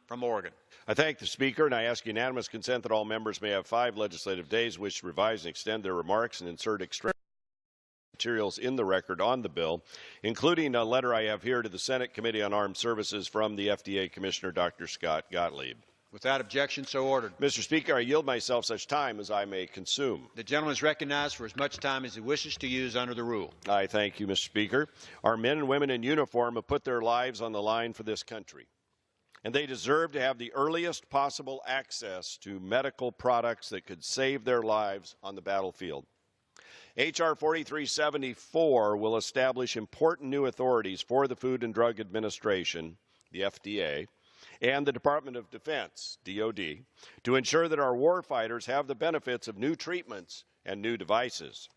from Oregon. I thank the Speaker, and I ask unanimous consent that all members may have 5 legislative days which to revise and extend their remarks and insert extra materials in the record on the bill, including a letter I have here to the Senate Committee on Armed Services from the FDA Commissioner Dr. Scott Gottlieb. Without objection, so ordered. Mr. Speaker, I yield myself such time as I may consume. The gentleman is recognized for as much time as he wishes to use under the rule. I thank you, Mr. Speaker. Our men and women in uniform have put their lives on the line for this country, and they deserve to have the earliest possible access to medical products that could save their lives on the battlefield. H.R. 4374 will establish important new authorities for the Food and Drug Administration, the FDA, and the Department of Defense, DoD, to ensure that our warfighters have the benefits of new treatments and new devices.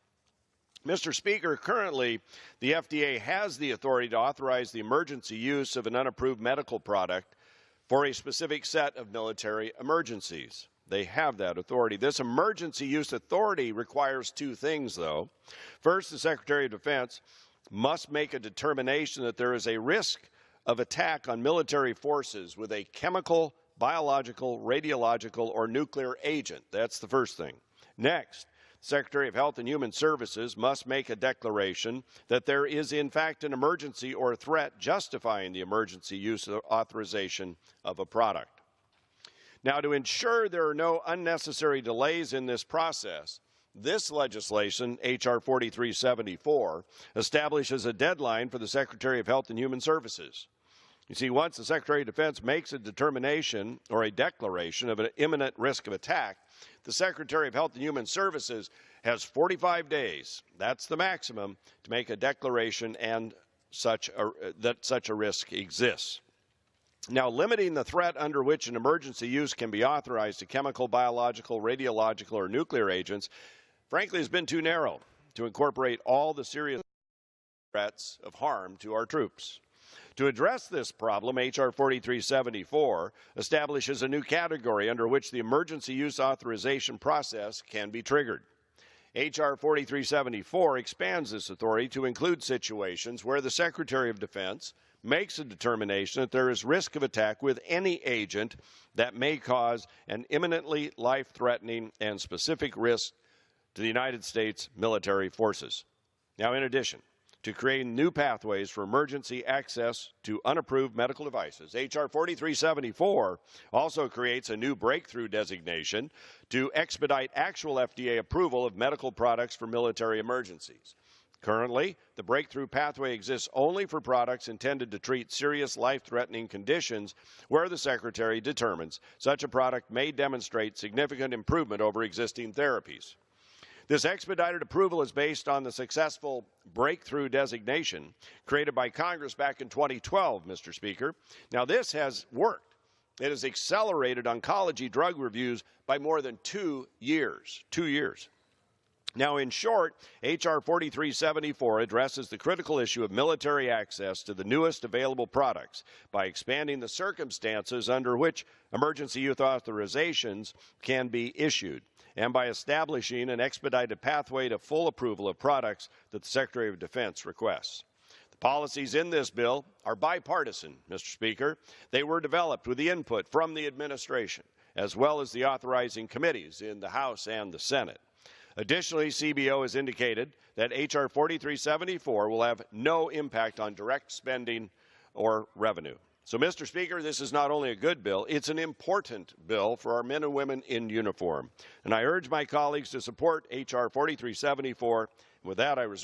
Mr. Speaker, currently, the FDA has the authority to authorize the emergency use of an unapproved medical product for a specific set of military emergencies. They have that authority. This emergency use authority requires 2 things, though. First, the Secretary of Defense must make a determination that there is a risk of attack on military forces with a chemical, biological, radiological, or nuclear agent. That's the first thing. Next, the Secretary of Health and Human Services must make a declaration that there is, in fact, an emergency or threat justifying the emergency use authorization of a product. Now, to ensure there are no unnecessary delays in this process, this legislation, H.R. 4374, establishes a deadline for the Secretary of Health and Human Services. You see, once the Secretary of Defense makes a determination or a declaration of an imminent risk of attack, the Secretary of Health and Human Services has 45 days, that's the maximum, to make a declaration and that such a risk exists. Now, limiting the threat under which an emergency use can be authorized to chemical, biological, radiological, or nuclear agents, frankly, has been too narrow to incorporate all the serious threats of harm to our troops. To address this problem, H.R. 4374 establishes a new category under which the emergency use authorization process can be triggered. H.R. 4374 expands this authority to include situations where the Secretary of Defense makes a determination that there is risk of attack with any agent that may cause an imminently life-threatening and specific risk to the United States military forces. Now, in addition to creating new pathways for emergency access to unapproved medical devices, H.R. 4374 also creates a new breakthrough designation to expedite actual FDA approval of medical products for military emergencies. Currently, the breakthrough pathway exists only for products intended to treat serious life-threatening conditions where the Secretary determines such a product may demonstrate significant improvement over existing therapies. This expedited approval is based on the successful breakthrough designation created by Congress back in 2012, Mr. Speaker. Now, this has worked. It has accelerated oncology drug reviews by more than 2 years. 2 years. Now, in short, H.R. 4374 addresses the critical issue of military access to the newest available products by expanding the circumstances under which emergency use authorizations can be issued, and by establishing an expedited pathway to full approval of products that the Secretary of Defense requests. The policies in this bill are bipartisan, Mr. Speaker. They were developed with the input from the administration, as well as the authorizing committees in the House and the Senate. Additionally, CBO has indicated that H.R. 4374 will have no impact on direct spending or revenue. So, Mr. Speaker, this is not only a good bill, it's an important bill for our men and women in uniform. And I urge my colleagues to support H.R. 4374. With that, I reserve